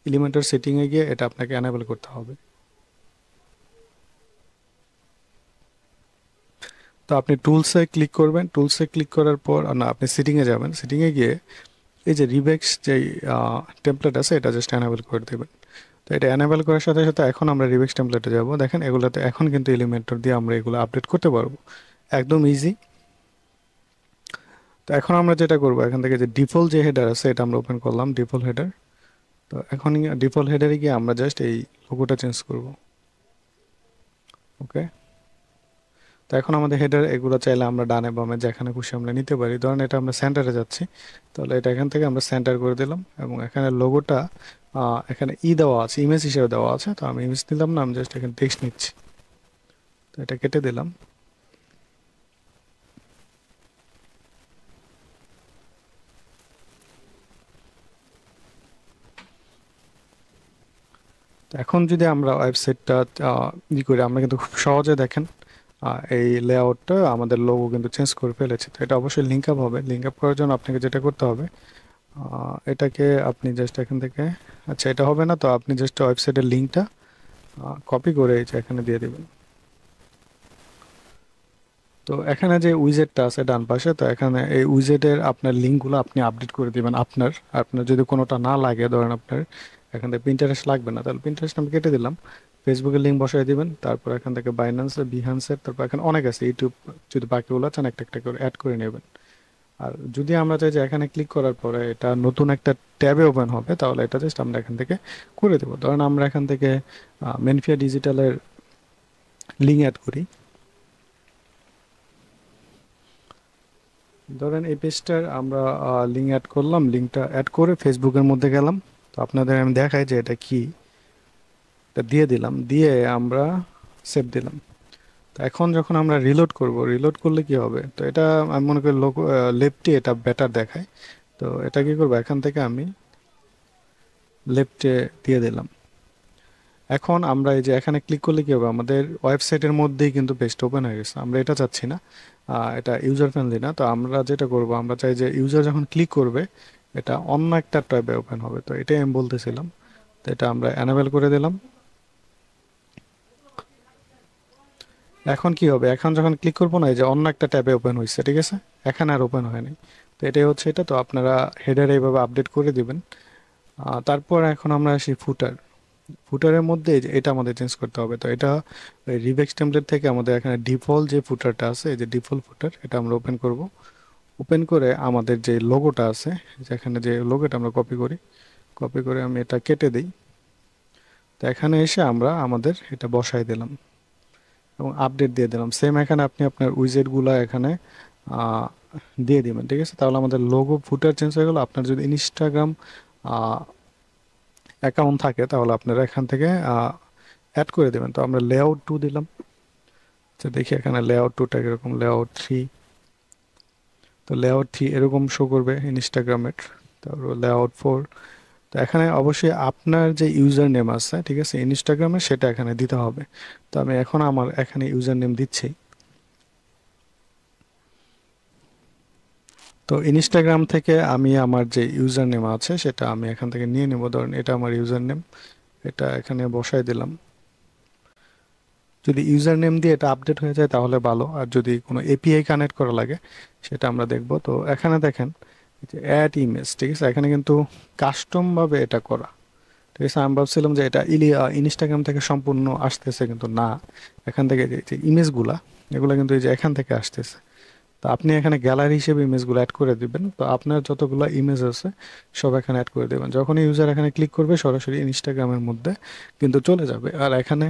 A: এলিমেন্টর সেটিংয়ে গিয়ে এটা আপনাকে অ্যানেবল করতে হবে। তো আপনি টুলসে ক্লিক করবেন, টুলসে ক্লিক করার পর না, আপনি সেটিংয়ে যাবেন, সেটিংয়ে গিয়ে এই যে রিভেক্স যেই টেমপ্লেট আছে এটা জাস্ট অ্যানেবল করে দেবেন। তো এটা অ্যানেবল করার সাথে সাথে এখন আমরা রিভেক্স টেমপ্লেটে যাব, দেখেন এগুলোতে এখন কিন্তু এলিমেন্টর দিয়ে আমরা এগুলো আপডেট করতে পারবো, একদম ইজি। তো এখন আমরা যেটা করব, এখান থেকে যে ডিফল্ট যে হেডার আছে এটা আমরা ওপেন করলাম, ডিফল্ট হেডার। তো এখন ডিফল্ট হেডারে গিয়ে আমরা জাস্ট এই লোগোটা চেঞ্জ করব, ওকে। তো এখন আমাদের হেডার এগুলো চাইলে আমরা ডানে বামে যেখানে খুশি আমরা নিতে পারি। ধরেন এটা আমরা সেন্টারে যাচ্ছি, তাহলে এটা এখান থেকে আমরা সেন্টার করে দিলাম, এবং এখানে লোগোটা এখানে দেওয়া আছে, ইমেজ হিসেবে দেওয়া আছে। তো আমি ইমেজ নিলাম না, আমি জাস্ট এখানে টেক্সট নিচ্ছি, তো এটা কেটে দিলাম। তো এখন যদি আমরা ওয়েবসাইটটা করি, আমরা কিন্তু খুব সহজে দেখেন এই লেআউটটা আমাদের লোগো কিন্তু চেঞ্জ করে ফেলেছে। তো এটা অবশ্যই লিঙ্ক আপ হবে। লিঙ্ক আপ করার জন্য আপনাকে যেটা করতে হবে, এটাকে আপনি জাস্ট এখান থেকে, আচ্ছা এটা হবে না, তো আপনি জাস্ট ওয়েবসাইটের লিঙ্কটা কপি করে এই যে এখানে দিয়ে দিবেন। তো এখানে যে উইজেটটা আছে ডান পাশে, তো এখানে এই উইজেটের আপনার লিঙ্কগুলো আপনি আপডেট করে দিবেন। আপনার আপনার যদি কোনোটা না লাগে, ধরেন আপনার এখান থেকে প্রিন্টারেস্ট লাগবে না, তাহলে প্রিন্টারেস্ট আমি কেটে দিলাম, ফেসবুকের লিঙ্ক বসাই দিবেন। তারপর এখান থেকে বাইন্যান্সের, বিহান্সের, তারপর এখানে অনেক আছে, ইউটিউব যদি বাকিগুলো চান একটা একটা করে অ্যাড করে নেবেন। আর যদি আমরা চাই যে এখানে ক্লিক করার পরে এটা নতুন একটা ট্যাবে ওপেন হবে, তাহলে এটা জাস্ট আমরা এখান থেকে করে দেবো। ধরেন আমরা এখান থেকে মেনফিয়া ডিজিটালের লিঙ্ক অ্যাড করি। ধরেন এই পেজটার আমরা লিঙ্ক অ্যাড করলাম, লিঙ্কটা অ্যাড করে ফেসবুকের মধ্যে গেলাম। তো আপনাদের আমি দেখাই যে এটা কি, এটা দিয়ে দিলাম, দিয়ে আমরা সেভ দিলাম। তো এখন যখন আমরা রিলোড করব, রিলোড করলে কি হবে, তো এটা আমি মনে করি লেফটে এটা বেটার দেখায়। তো এটা কি করবো, এখান থেকে আমি লেফটে দিয়ে দিলাম। এখন আমরা এই যে এখানে ক্লিক করলে কি হবে, আমাদের ওয়েবসাইটের মধ্যেই কিন্তু পেজটা ওপেন হয়ে গেছে। আমরা এটা চাচ্ছি না, এটা ইউজার ফ্রেন্ডলি না। তো আমরা যেটা করব, আমরা চাই যে ইউজার যখন ক্লিক করবে এটা অন্য একটা ট্যাবে ওপেন হবে। তো এটাই আমি বলতেছিলাম। তো এটা আমরা অ্যানাবেল করে দিলাম। এখন কি হবে, এখন যখন ক্লিক করবো না, এই যে অন্য একটা ট্যাবে ওপেন হয়েছে, ঠিক আছে, এখানে আর ওপেন হয়নি। তো এটাই হচ্ছে এটা। তো আপনারা হেডার এইভাবে আপডেট করে দিবেন। তারপর এখন আমরা আসি ফুটার। ফুটারের মধ্যে এই যে এটা আমাদের চেঞ্জ করতে হবে। তো এটা রিভেক্স টেমপ্লেট থেকে আমাদের এখানে ডিফল্ট যে ফুটারটা আছে, এই যে ডিফল্ট ফুটার, এটা আমরা ওপেন করব। ওপেন করে আমাদের যে লোগোটা আছে, যেখানে যে লোগোটা আমরা কপি করি, কপি করে আমি এটা কেটে দিই। তো এখানে এসে আমরা আমাদের এটা বসাই দিলাম এবং আপডেট দিয়ে দিলাম। সেম এখানে আপনি আপনার উইজেটগুলো এখানে আহ, দিয়ে দিবেন, ঠিক আছে। তাহলে আমাদের লোগো ফুটার চেঞ্জ হয়ে গেল। আপনার যদি ইনস্টাগ্রাম অ্যাকাউন্ট থাকে তাহলে আপনারা এখান থেকে অ্যাড করে দেবেন। তো আমরা লেআউট 2 দিলাম। তো দেখি এখানে লেআউট 2টা এরকম, লেআউট 3। তো লেআউট 3 এরকম শো করবে ইনস্টাগ্রামের। তারপর লেআউট 4। তো এখানে অবশ্যই আপনার যে ইউজার নেম আছে, ঠিক আছে, ইনস্টাগ্রামে, সেটা এখানে দিতে হবে। তো আমি এখন আমার এখানে ইউজার নেম দিচ্ছি। তো ইনস্টাগ্রাম থেকে আমি আমার যে ইউজার নেম আছে সেটা আমি এখান থেকে নিয়ে নেব। ধরুন এটা আমার ইউজার নেম, এটা এখানে বসাই দিলাম। যদি ইউজার নেম দিয়ে এটা আপডেট হয়ে যায় তাহলে ভালো, আর যদি কোনো এপিআই কানেক্ট করা লাগে সেটা আমরা দেখব। তো এখানে দেখেন যে অ্যাড ইমেজ, ঠিক আছে, এখানে কিন্তু কাস্টম ভাবে এটা করা, ঠিক আছে। আমি ভাবছিলাম যে এটা ইনস্টাগ্রাম থেকে সম্পূর্ণ আসতেছে, কিন্তু না। এখান থেকে যে ইমেজগুলা, এগুলা কিন্তু এই যে এখান থেকে আসতেছে। তো আপনি এখানে গ্যালারি হিসেবে ইমেজগুলো অ্যাড করে দিবেন। তো আপনার যতগুলো ইমেজ আছে সব এখানে অ্যাড করে দেবেন। যখন ইউজার এখানে ক্লিক করবে সরাসরি ইনস্টাগ্রামের মধ্যে কিন্তু চলে যাবে। আর এখানে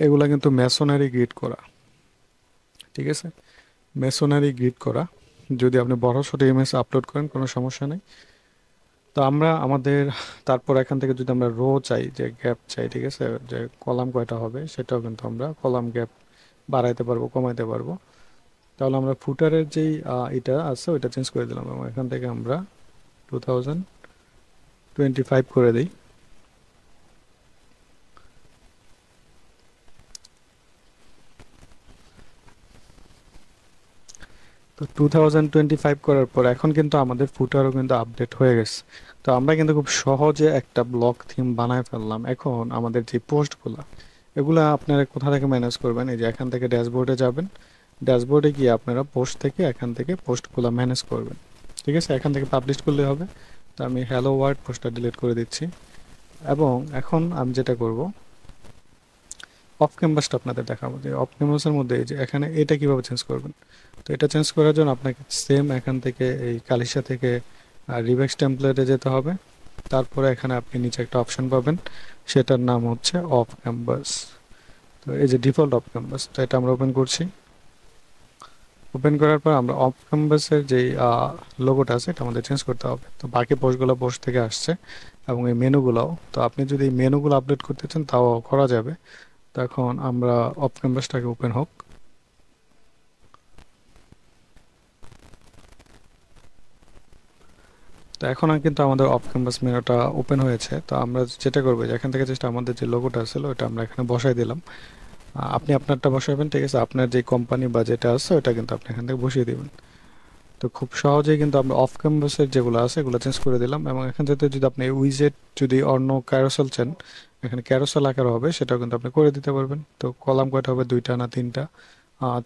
A: এগুলা কিন্তু মেসোনারি গ্রিড করা, ঠিক আছে, মেসোনারি গ্রিড করা। যদি আপনি বড় ছোট ইমেজ আপলোড করেন কোনো সমস্যা নেই। তো আমরা আমাদের তারপর এখান থেকে যদি আমরা রো চাই, যে গ্যাপ চাই, ঠিক আছে, যে কলাম কয়টা হবে সেটাও কিন্তু আমরা কলাম গ্যাপ বাড়াইতে পারবো, কমাইতে পারবো। তাহলে আমরা ফুটারের যেই এটা আছে ওইটা চেঞ্জ করে দিলাম এবং এখান থেকে আমরা 2025 করে দিই। তো 2025 করার পর এখন কিন্তু আমাদের ফুটারও কিন্তু আপডেট হয়ে গেছে। তো আমরা কিন্তু খুব সহজে একটা ব্লক থিম বানায় ফেললাম। এখন আমাদের যে পোস্টগুলো, এগুলা আপনারা কোথা থেকে ম্যানেজ করবেন, এই যে এখান থেকে ড্যাশবোর্ডে যাবেন। ড্যাশবোর্ডে গিয়ে আপনারা পোস্ট থেকে এখান থেকে পোস্টগুলো ম্যানেজ করবেন, ঠিক আছে। এখান থেকে পাবলিশ করলে হবে। তো আমি হ্যালো ওয়ার্ল্ড পোস্টটা ডিলিট করে দিচ্ছি। এবং এখন আমি যেটা করব, অফ ক্যানভাসটা আপনাদের দেখাবো, যে অফ ক্যানভাসের মধ্যে এই যে এখানে এটা কিভাবে চেঞ্জ করবেন। তো এটা চেঞ্জ করার জন্য আপনাকে সেম এখান থেকে এই কালিশা থেকে রিভেক্স টেমপ্লেটে যেতে হবে। তারপরে এখানে আপনি নিচে একটা অপশন পাবেন, সেটার নাম হচ্ছে অফ ক্যানভাস। তো এই যে ডিফল্ট অফ ক্যানভাস, তো এটা আমরা ওপেন করছি। ওপেন করার পর আমরা অফ ক্যানভাসের যে লোগোটা আছে এটা আমাদের চেঞ্জ করতে হবে। তো বাকি পোস্টগুলো পোস্ট থেকে আসছে এবং এই মেনুগুলোও। তো আপনি যদি এই মেনুগুলো আপডেট করতে চান তাও করা যাবে। তখন আমরা অফ ক্যানভাসটাকে ওপেন হোক। তো এখন আর কিন্তু আমাদের অফ ক্যানভাস মেনুটা ওপেন হয়েছে। তো আমরা যেটা করবো যে এখান থেকে জাস্ট আমাদের যে লোগোটা ছিল ওটা আমরা এখানে বসাই দিলাম। আপনি আপনারটা বসাবেন, ঠিক আছে, আপনার যে কোম্পানি বা যেটা আছে ওটা কিন্তু আপনি এখান থেকে বসিয়ে দিবেন। তো খুব সহজেই কিন্তু আমরা অফ ক্যানভাসের যেগুলো আছে এগুলো চেঞ্জ করে দিলাম। এবং এখান থেকে যদি আপনি উইজেট যদি অন্য ক্যারোসেল চান, এখানে ক্যারোসেল আকার হবে, সেটাও কিন্তু আপনি করে দিতে পারবেন। তো কলাম কয়টা হবে, দুইটা না তিনটা,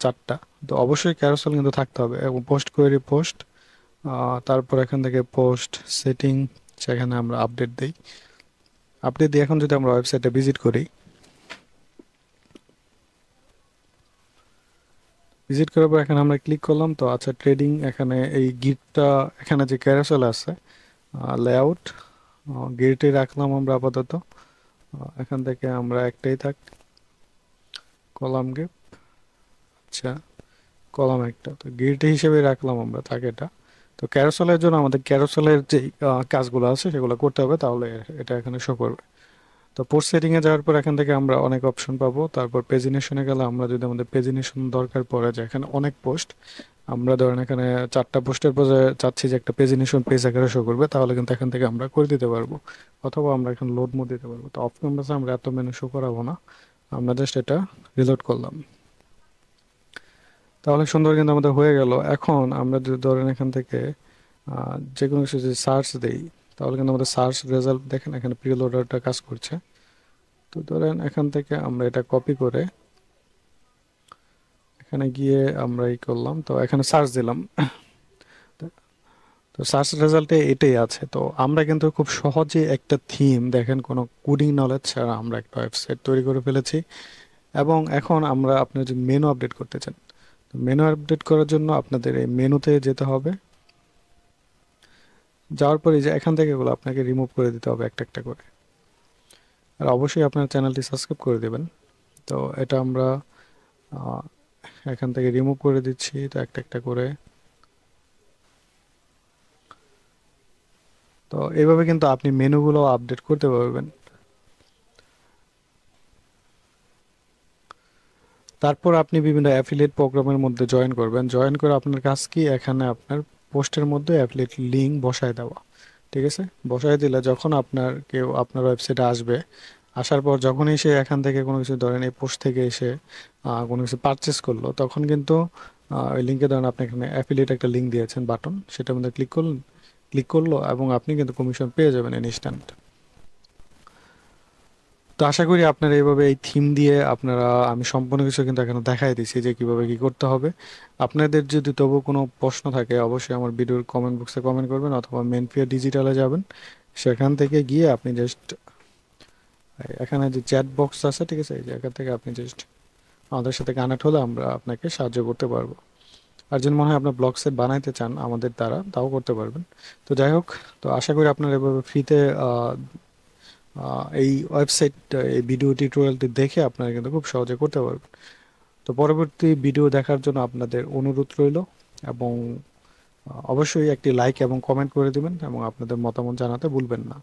A: চারটা। তো অবশ্যই ক্যারোসেল কিন্তু থাকতে হবে। এবং পোস্ট কোয়েরি পোস্ট, তারপর এখান থেকে পোস্ট সেটিং, সেখানে আমরা আপডেট দিই। আপডেট দিয়ে এখন যদি আমরা ওয়েবসাইটে ভিজিট করি, ভিজিট করার পর এখানে আমরা ক্লিক করলাম। তো আচ্ছা, ট্রেডিং, এখানে এই গিটটা, এখানে যে ক্যারোসেল আছে, লেআউট গিটে রাখলাম আমরা আপাতত। এখান থেকে আমরা একটাই থাক, কলাম গেপ, আচ্ছা, কলাম একটা, তো গিট হিসেবে রাখলাম আমরা তাকে এটা। তো ক্যারোসেলের জন্য আমাদের ক্যারোসেলের যে কাজগুলো আছে সেগুলো করতে হবে, তাহলে এটা এখানে শো করবে। তো পোস্ট সেটিং এ যাওয়ার পর এখান থেকে আমরা অনেক অপশন পাবো। তারপর পেজিনেশনে গেলে আমরা যদি আমাদের পেজিনেশন দরকার পড়ে যে এখানে অনেক পোস্ট, আমরা ধরেন এখানে 4টা পোস্টের পর চাচ্ছি যে একটা পেজিনেশন পেজ আকারে শো করবে, তাহলে কিন্তু এখান থেকে আমরা করে দিতে পারবো। অথবা আমরা এখানে লোড মোড দিতে পারবো। তো অফ ক্যাম্পাসে আমরা এত মেনু শো করাবো না, আমরা জাস্ট এটা রিলোড করলাম। তাহলে সুন্দর কিন্তু আমাদের হয়ে গেল। এখন আমরা যদি ধরেন এখান থেকে যে কোনো কিছু যদি সার্চ দেই, তাহলে কিন্তু আমাদের সার্চ রেজাল্ট দেখেন এখানে প্রিলোডারটা কাজ করছে। তো ধরেন এখান থেকে আমরা এটা কপি করে এখানে গিয়ে আমরা এই করলাম, তো এখানে সার্চ দিলাম। তো সার্চ রেজাল্টে এটাই আছে। তো আমরা কিন্তু খুব সহজে একটা থিম দেখেন কোনো কোডিং নলেজ ছাড়া আমরা একটা ওয়েবসাইট তৈরি করে ফেলেছি। এবং এখন আমরা আপনার যে মেনু আপডেট করতে চান, তো মেনু আপডেট করার জন্য আপনাদের এই মেনুতে যেতে হবে। যাওয়ার পরে যে এখান থেকে এগুলো আপনাকে রিমুভ করে দিতে হবে একটা একটা করে। আর অবশ্যই আপনার চ্যানেলটি সাবস্ক্রাইব করে দেবেন। তো এটা আমরা আহ, এখান থেকে রিমুভ করে দিচ্ছি, তো একটা একটা করে। তো এইভাবে কিন্তু আপনি মেনুগুলো আপডেট করতে পারবেন। তারপর আপনি বিভিন্ন অ্যাফিলিয়েট প্রোগ্রামের মধ্যে জয়েন করবেন। জয়েন করে আপনার কাজ কি, এখানে আপনার পোস্টের মধ্যে অ্যাফিলিয়েট লিঙ্ক বসায় দেওয়া। ঠিক আছে, বসায় দিলে যখন আপনার কেউ আপনার ওয়েবসাইটে আসবে, আসার পর যখনই সে এখান থেকে কোনো কিছু ধরেন এই পোস্ট থেকে এসে কোনো কিছু পারচেস করলো, তখন কিন্তু ওই লিঙ্কে ধরেন আপনি এখানে অ্যাফিলিয়েট একটা লিঙ্ক দিয়েছেন বাটন, সেটার মধ্যে ক্লিক করলো এবং আপনি কিন্তু কমিশন পেয়ে যাবেন ইনস্ট্যান্ট। তো আশা করি আপনারা এইভাবে এই থিম দিয়ে আপনারা, আমি সম্পূর্ণ কিছু কিন্তু এখানে দেখাই দিছি যে কিভাবে কি করতে হবে। আপনাদের যদি তবু কোনো প্রশ্ন থাকে অবশ্যই আমার ভিডিওর কমেন্ট বক্সে কমেন্ট করবেন, অথবা মেনফিয়া ডিজিটালে যাবেন। সেখান থেকে গিয়ে আপনি জাস্ট এখানে যে চ্যাট বক্স আছে, ঠিক আছে, এই যে এখান থেকে আপনি জাস্ট আমাদের সাথে কানেক্ট হলে আমরা আপনাকে সাহায্য করতে পারবো। আর যদি মনে হয় আপনার ব্লগ সেট বানাইতে চান আমাদের দ্বারা, তাও করতে পারবেন। তো যাই হোক, তো আশা করি আপনারা এভাবে ফ্রিতে এই ওয়েবসাইট, এই ভিডিও টিউটোরিয়ালটি দেখে আপনারা কিন্তু খুব সহজে করতে পারবেন। তো পরবর্তী ভিডিও দেখার জন্য আপনাদের অনুরোধ রইল, এবং অবশ্যই একটি লাইক এবং কমেন্ট করে দিবেন এবং আপনাদের মতামত জানাতে ভুলবেন না।